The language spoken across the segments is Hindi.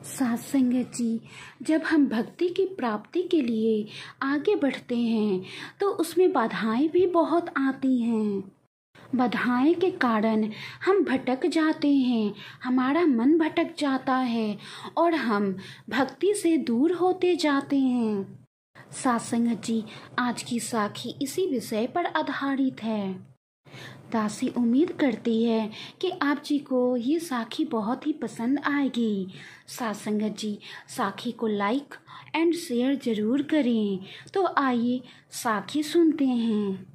साथ संगत जी, जब हम भक्ति की प्राप्ति के लिए आगे बढ़ते हैं तो उसमें बाधाएं भी बहुत आती हैं। बाधाएं के कारण हम भटक जाते हैं, हमारा मन भटक जाता है और हम भक्ति से दूर होते जाते हैं। साथ संगत जी, आज की साखी इसी विषय पर आधारित है। दासी उम्मीद करती है कि आप जी को ये साखी बहुत ही पसंद आएगी। साथ संगत जी, साखी को लाइक एंड शेयर जरूर करें। तो आइए साखी सुनते हैं।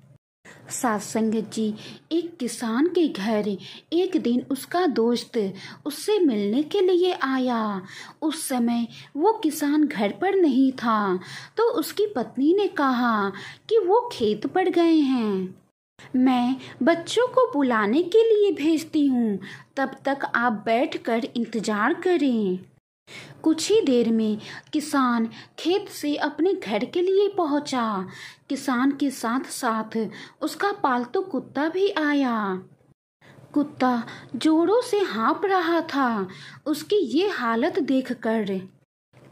साथ संगत जी, एक किसान के घर एक दिन उसका दोस्त उससे मिलने के लिए आया। उस समय वो किसान घर पर नहीं था, तो उसकी पत्नी ने कहा कि वो खेत पर गए हैं। मैं बच्चों को बुलाने के लिए भेजती हूँ, तब तक आप बैठकर इंतजार करें। कुछ ही देर में किसान खेत से अपने घर के लिए पहुंचा। किसान के साथ साथ उसका पालतू कुत्ता भी आया। कुत्ता जोरों से हाँफ रहा था। उसकी ये हालत देखकर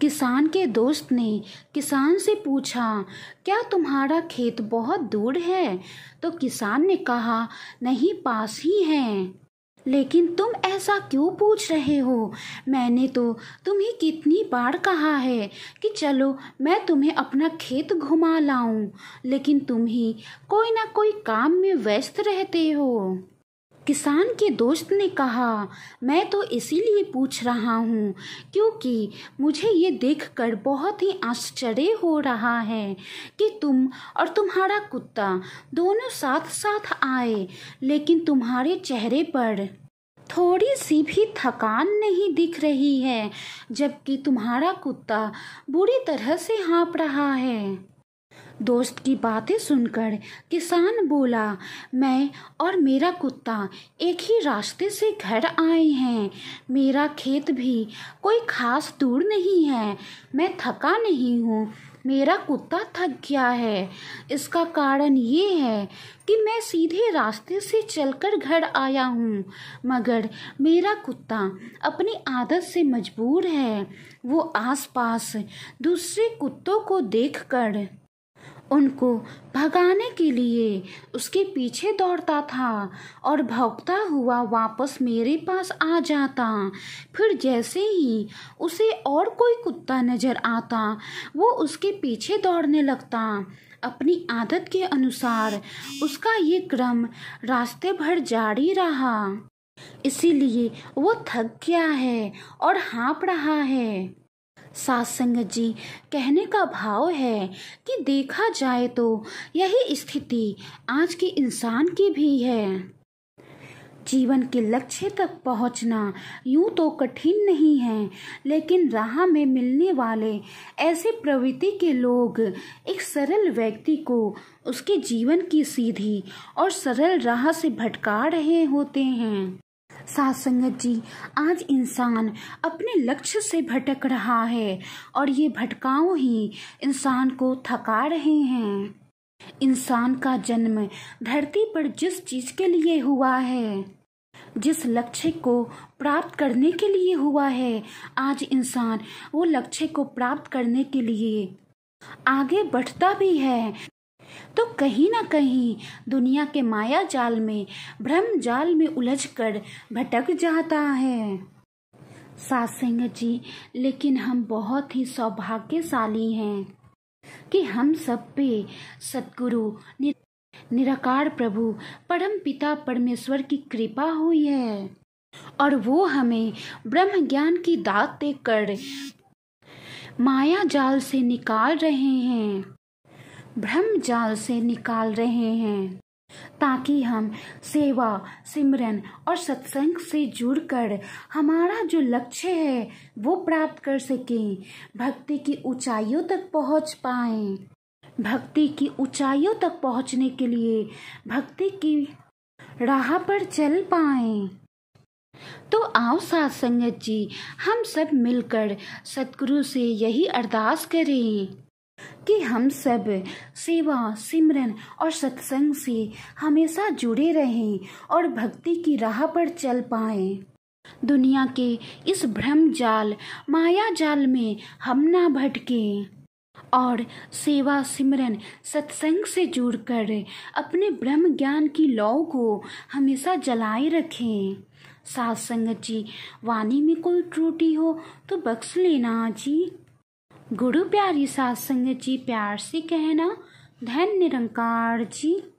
किसान के दोस्त ने किसान से पूछा, क्या तुम्हारा खेत बहुत दूर है? तो किसान ने कहा, नहीं, पास ही है। लेकिन तुम ऐसा क्यों पूछ रहे हो? मैंने तो तुम्हें कितनी बार कहा है कि चलो मैं तुम्हें अपना खेत घुमा लाऊं, लेकिन तुम ही कोई ना कोई काम में व्यस्त रहते हो। किसान के दोस्त ने कहा, मैं तो इसीलिए पूछ रहा हूँ क्योंकि मुझे ये देखकर बहुत ही आश्चर्य हो रहा है कि तुम और तुम्हारा कुत्ता दोनों साथ साथ आए, लेकिन तुम्हारे चेहरे पर थोड़ी सी भी थकान नहीं दिख रही है, जबकि तुम्हारा कुत्ता बुरी तरह से हाँफ रहा है। दोस्त की बातें सुनकर किसान बोला, मैं और मेरा कुत्ता एक ही रास्ते से घर आए हैं। मेरा खेत भी कोई खास दूर नहीं है। मैं थका नहीं हूँ, मेरा कुत्ता थक गया है। इसका कारण ये है कि मैं सीधे रास्ते से चलकर घर आया हूँ, मगर मेरा कुत्ता अपनी आदत से मजबूर है। वो आसपास दूसरे कुत्तों को देखकर उनको भगाने के लिए उसके पीछे दौड़ता था और भौंकता हुआ वापस मेरे पास आ जाता। फिर जैसे ही उसे और कोई कुत्ता नजर आता, वो उसके पीछे दौड़ने लगता। अपनी आदत के अनुसार उसका ये क्रम रास्ते भर जारी रहा। इसीलिए वो थक गया है और हाँफ रहा है। साथ संगत जी, कहने का भाव है कि देखा जाए तो यही स्थिति आज के इंसान की भी है। जीवन के लक्ष्य तक पहुंचना यूं तो कठिन नहीं है, लेकिन राह में मिलने वाले ऐसे प्रवृत्ति के लोग एक सरल व्यक्ति को उसके जीवन की सीधी और सरल राह से भटका रहे होते हैं। साथ संगत जी, आज इंसान अपने लक्ष्य से भटक रहा है और ये भटकाव ही इंसान को थका रहे हैं। इंसान का जन्म धरती पर जिस चीज के लिए हुआ है, जिस लक्ष्य को प्राप्त करने के लिए हुआ है, आज इंसान वो लक्ष्य को प्राप्त करने के लिए आगे बढ़ता भी है, तो कहीं ना कहीं दुनिया के माया जाल में, भ्रम जाल में उलझकर भटक जाता है। साथ संगत जी, लेकिन हम बहुत ही सौभाग्यशाली हैं कि हम सब पे सद्गुरु निराकार प्रभु परम पिता परमेश्वर की कृपा हुई है और वो हमें ब्रह्म ज्ञान की दात देकर माया जाल से निकाल रहे हैं, भ्रम जाल से निकाल रहे हैं, ताकि हम सेवा, सिमरन और सत्संग से जुड़कर हमारा जो लक्ष्य है वो प्राप्त कर सकें, भक्ति की ऊंचाइयों तक पहुंच पाएं। भक्ति की ऊंचाइयों तक पहुंचने के लिए भक्ति की राह पर चल पाएं। तो आओ साथ संगत जी, हम सब मिलकर सतगुरु से यही अरदास करें कि हम सब सेवा, सिमरन और सत्संग से हमेशा जुड़े रहें और भक्ति की राह पर चल पाएं। दुनिया के इस भ्रम जाल माया जाल में हम ना भटके और सेवा सिमरन सत्संग से जुड़कर अपने ब्रह्म ज्ञान की लौ को हमेशा जलाए रखें। साथ संगत जी, वाणी में कोई त्रुटि हो तो बख्श लेना जी। गुरु प्यारी साथ संगत जी, प्यार से कहना। धन्य निरंकार जी।